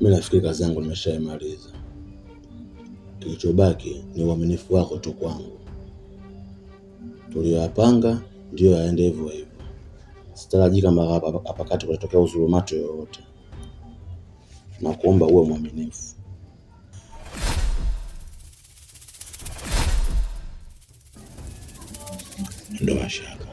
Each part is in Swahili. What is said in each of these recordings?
Mimi nafikiri kazi yangu nimeshaimaliza. Kilichobaki ni uaminifu wako tu kwangu. Tuliyopanga ndio yaende hivyo hivyo. Sitarajii kama hapa kati kutatokea uzulumato yoyote. Na kuomba uwe mwaminifu. Ndio shaka.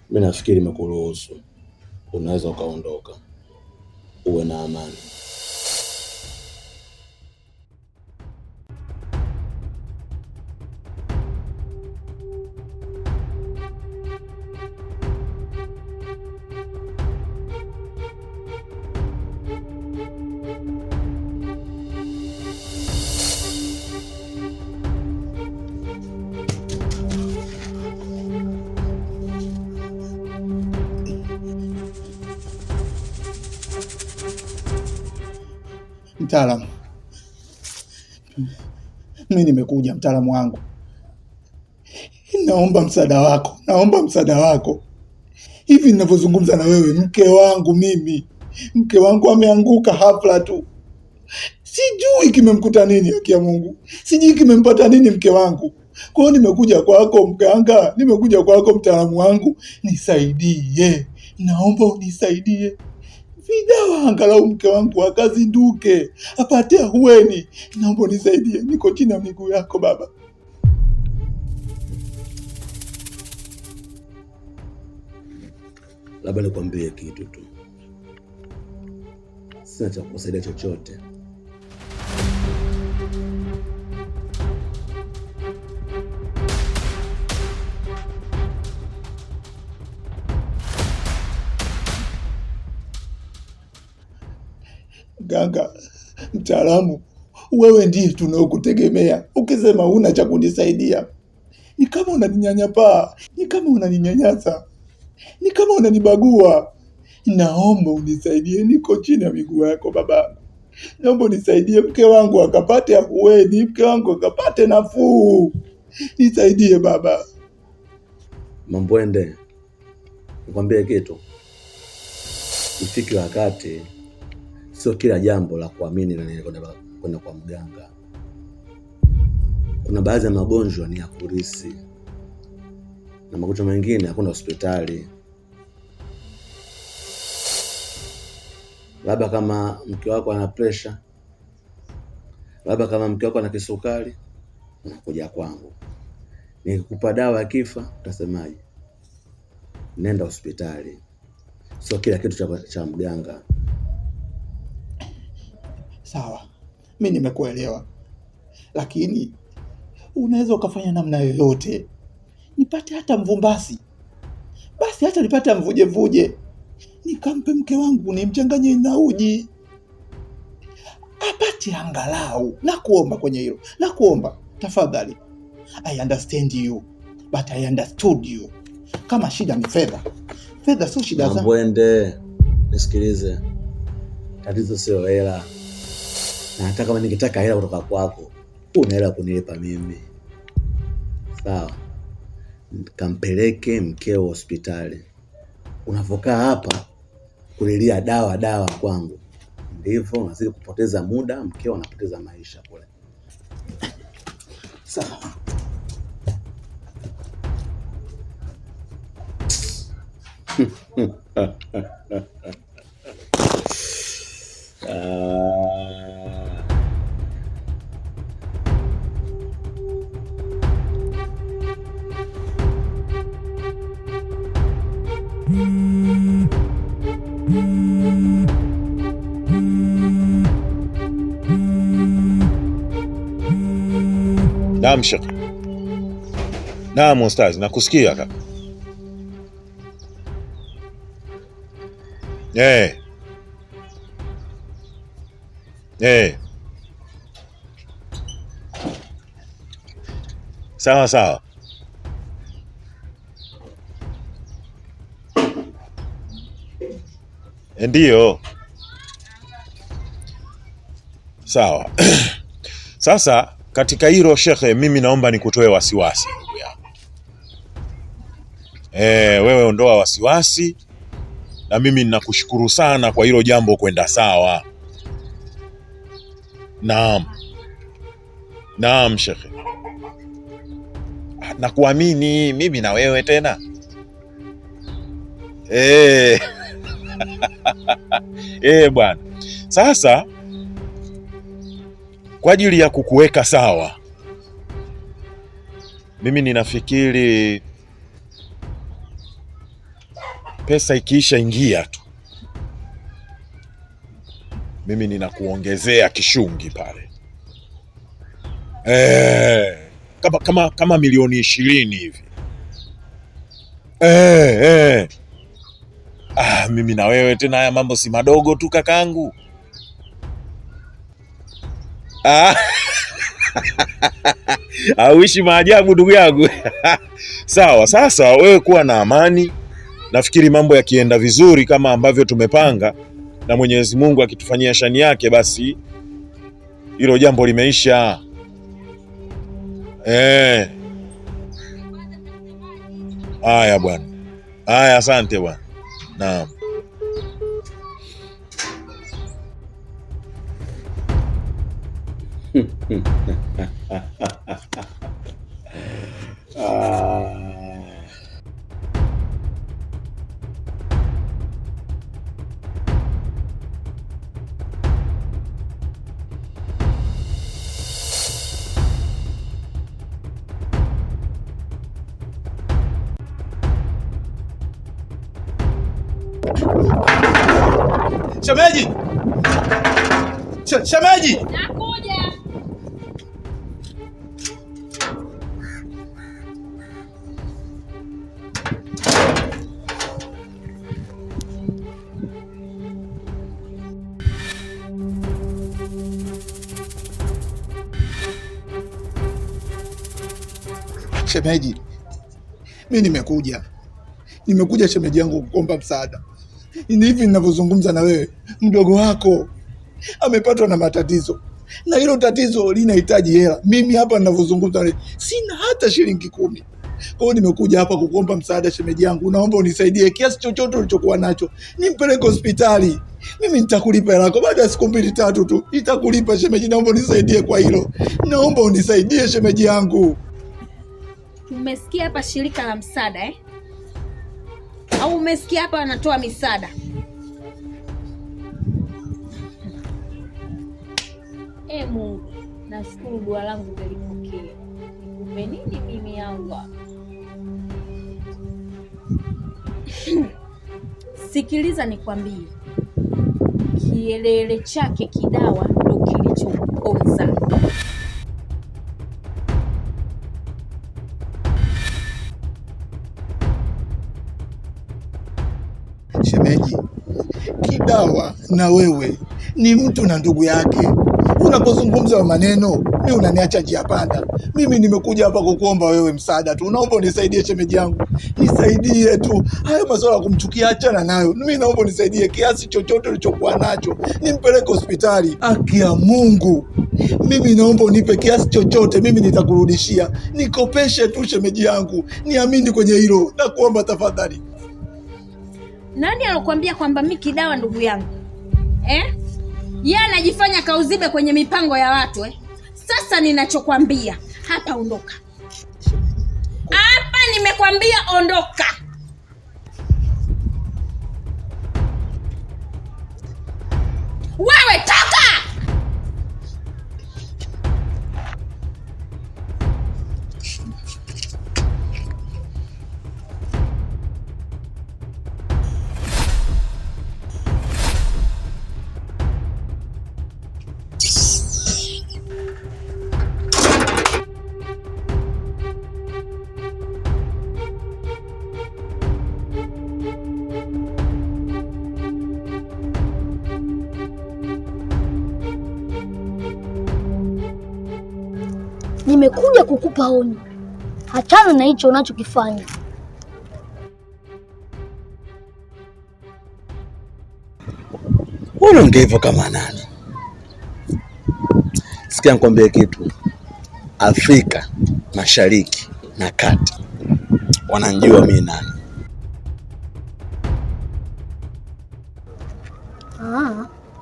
Mimi nafikiri nimekuruhusu. Unaweza ukaondoka. Uwe na amani. Mtaalamu, mimi nimekuja mtaalamu wangu. Naomba msaada wako. Hivi ninavyozungumza na wewe, mke wangu ameanguka hafla tu. Sijui kimemkuta nini, haki ya Mungu. Sijui kimempata nini mke wangu. Kwa hiyo nimekuja kwako mganga, nimekuja kwako mtaalamu wangu, nisaidie. Naomba unisaidie. Vidawa angalau mke wangu akazinduke, apate ahueni. Naomba unisaidie, niko chini ya miguu yako baba. Labda nikwambie kitu tu. Sina cha kusaidia chochote. Ganga, mtaalamu, wewe ndiye tunaokutegemea. Ukisema huna cha kunisaidia, ni kama unaninyanyapaa, ni kama unaninyanyasa, ni kama unanibagua. Naomba unisaidie, niko chini ya miguu yako baba. Naomba unisaidie, mke wangu akapate ahueni, mke wangu akapate nafuu. Nisaidie baba. Mambwende, nikwambie kitu. Ifiki wakati sio kila jambo la kuamini na kwenda kwa mganga. Kuna baadhi ya magonjwa ni ya kurisi. Na magonjwa mengine hakuna hospitali. Labda kama mke wako ana pressure, labda kama mke wako ana kisukari, unakuja kwangu. Nikikupa dawa kifa, utasemaje? Nenda hospitali. Sio kila kitu cha mganga. Sawa, mimi nimekuelewa. Lakini unaweza ukafanya namna yoyote. Nipate hata mvumbasi. Basi hata nipate mvuje. Nikampe mke wangu, nimchanganye na uji. Apate angalau. Nakuomba kwenye hilo. Nakuomba, tafadhali. I understand you, but I understood you. Kama shida ni fedha. Fedha sio shida zangu. Mambwende, nisikilize. Tatizo sio hela. Na hata kama ningetaka hela kutoka kwako, una hela kunilipa mimi. Sawa. Kampeleke mkeo hospitali. Unavokaa hapa kulilia dawa kwangu, ndivyo unazidi kupoteza muda, mkeo anapoteza maisha kule. Sawa. Naam Sheikh. Naam Ustaz, nakusikia kaka. Sawa. Ndiyo. Sawa. Sasa katika hilo shekhe, mimi naomba nikutoe wasiwasi ndugu yangu. Wewe ondoa wasiwasi na mimi ninakushukuru sana kwa hilo jambo kwenda sawa. Naam shekhe, nakuamini mimi na wewe tena. Bwana, sasa kwa ajili ya kukuweka sawa, mimi ninafikiri pesa ikiisha ingia tu, mimi ninakuongezea kishungi pale, kama milioni 20 hivi. Mimi na wewe tena, haya mambo si madogo tu kakangu. Auishi maajabu ndugu yangu. Sawa, sasa wewe kuwa na amani. Nafikiri mambo yakienda vizuri kama ambavyo tumepanga na Mwenyezi Mungu akitufanyia shani yake, basi hilo jambo limeisha. Haya bwana. Haya, asante bwana. Naam. Shemeji! Shemeji! Nakuja. Shemeji, mimi nimekuja shemeji yangu kuomba msaada. Ni hivi ninavyozungumza na wewe, mdogo wako amepatwa na matatizo, na hilo tatizo linahitaji hela. Mimi hapa ninavyozungumza sina hata shilingi 10. Kwa hiyo nimekuja hapa kukuomba msaada shemeji yangu. Naomba unisaidie kiasi chochote ulichokuwa nacho, nimpeleke hospitali. Mimi nitakulipa hela yako baada ya siku 2-3 tu, nitakulipa shemeji. Naomba unisaidie kwa hilo, naomba unisaidie shemeji yangu. Umesikia hapa shirika la msaada au umesikia hapa wanatoa misaada? Mungu, nashukuru dua langu lilipokea. Nikupe nini mimi Allah? Sikiliza nikwambie, kielele chake kidawa ndo kilichomponza. Shemeji, Kidawa na wewe ni mtu na ndugu yake. Unapozungumza wa maneno, mimi unaniacha njia panda. Mimi nimekuja hapa kukuomba wewe msaada tu. Naomba unisaidie shemeji yangu. Nisaidie tu. Hayo masuala ya kumchukia achana nayo. Mimi naomba unisaidie kiasi chochote ulichokuwa nacho. Nimpeleke hospitali. Haki ya Mungu. Mimi naomba unipe kiasi chochote, mimi nitakurudishia. Nikopeshe tu shemeji yangu. Niamini kwenye hilo. Nakuomba tafadhali. Nani alokuambia kwamba mimi Kidawa ndugu yangu? Yeye anajifanya kauzibe kwenye mipango ya watu Sasa ninachokwambia, hapa ondoka. Hapa nimekwambia ondoka. Wewe toka! Nimekuja kukupa onyo. Achana na hicho unachokifanya. Unaongea hivyo kama nani? Sikia nikwambie kitu. Afrika Mashariki na Kati wananijua mimi nani.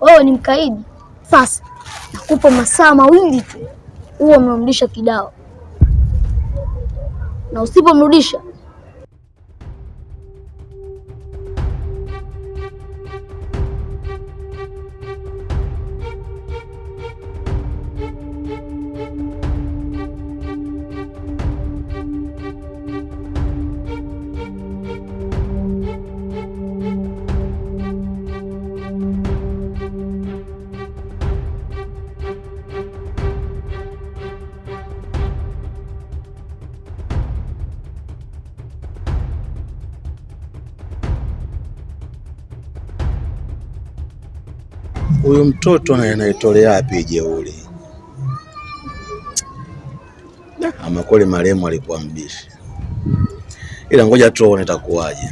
wewe ni mkaidi. Sasa nakupa masaa mawili tu uwe umemrudisha Kidao, na usipomrudisha huyu mtoto naye anaitolea wapi jeuri? Ama kweli marehemu alikuwa mbishi, ila ngoja tuone itakuwaje.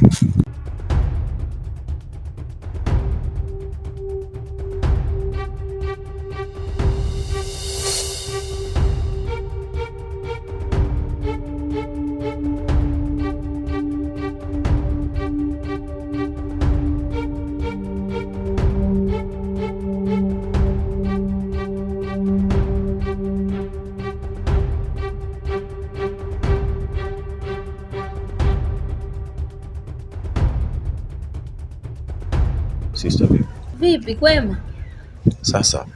Sister vipi? Vipi, kwema? Sasa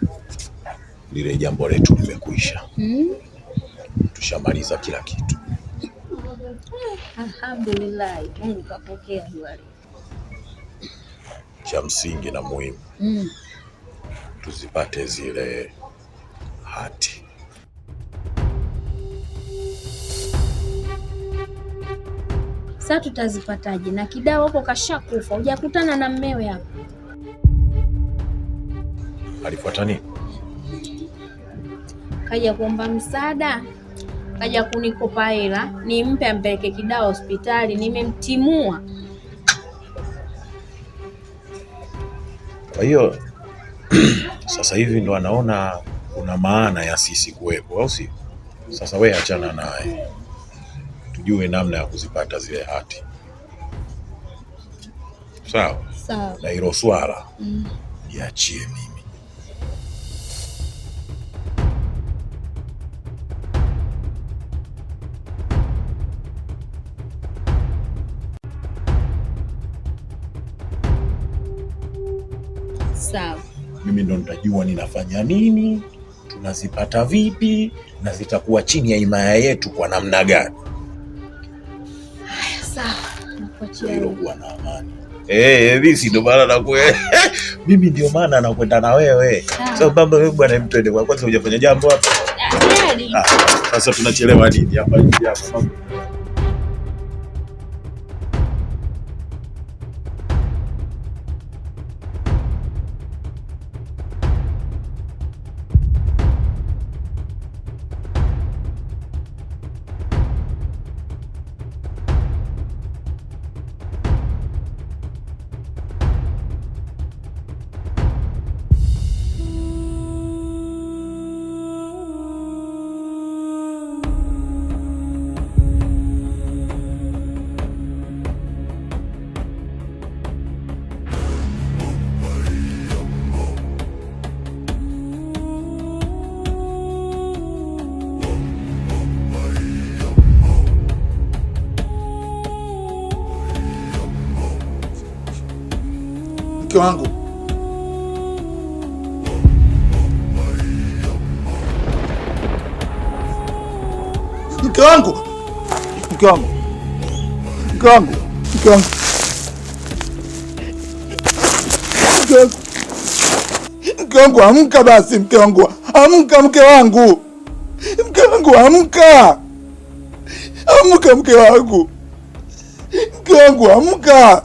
lile jambo letu limekuisha. Tushamaliza kila kitu. Alhamdulillah, Mungu kapokea dua. Cha msingi na muhimu tuzipate zile hati. Sasa tutazipataje? Na Kidao hapo kashakufa, hujakutana na mmewe hapo? Alifuata nini? Kaja kuomba msaada, kaja kunikopa hela nimpe ampeleke Kidao hospitali, nimemtimua. Kwa hiyo sasa hivi ndo anaona kuna maana ya sisi kuwepo, au si? Sasa wewe achana naye, tujue namna ya kuzipata zile hati. Sawa? Sawa. Na hilo swala niachie mimi. Sawa. Mimi ndo nitajua ninafanya nini, tunazipata vipi, na zitakuwa chini ya himaya yetu kwa namna gani. Sawa. Nakuachia Hilo kuwa na amani. Mimi si ndo maana nakwenda. Mimi ndio maana nakwenda na wewe. Sasa baba wewe bwana mtende kwa kwanza hujafanya jambo hapa. Sasa tunachelewa nini hapa hivi hapa? Mke wangu, mke wangu, mke wangu, mke wangu, mke wangu, mke wangu, amka basi, mke wangu, amka, mke wangu, mke wangu, amka, amka, mke wangu, mke wangu, amka.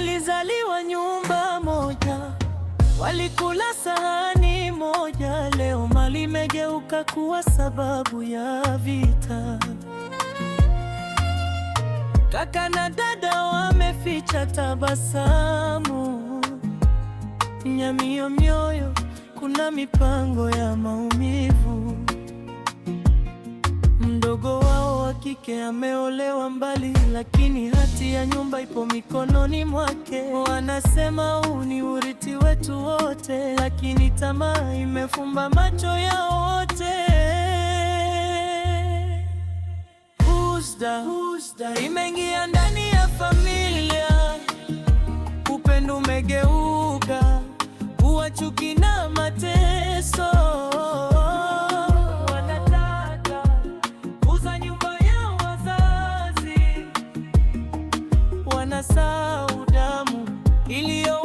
walizaliwa nyumba moja, walikula sahani moja. Leo mali imegeuka kuwa sababu ya vita. Kaka na dada wameficha tabasamu, nyamio mioyo, kuna mipango ya maumivu. Mdogo wao wa kike ameolewa mbali, lakini hati ya nyumba ipo mikononi mwake. Wanasema huu ni urithi wetu wote, lakini tamaa imefumba macho yao wote. Husda imeingia ndani ya familia, upendo umegeuka kuwa chuki na mateso. Wanataka kuuza nyumba ya wazazi, wanasahau damu iliyo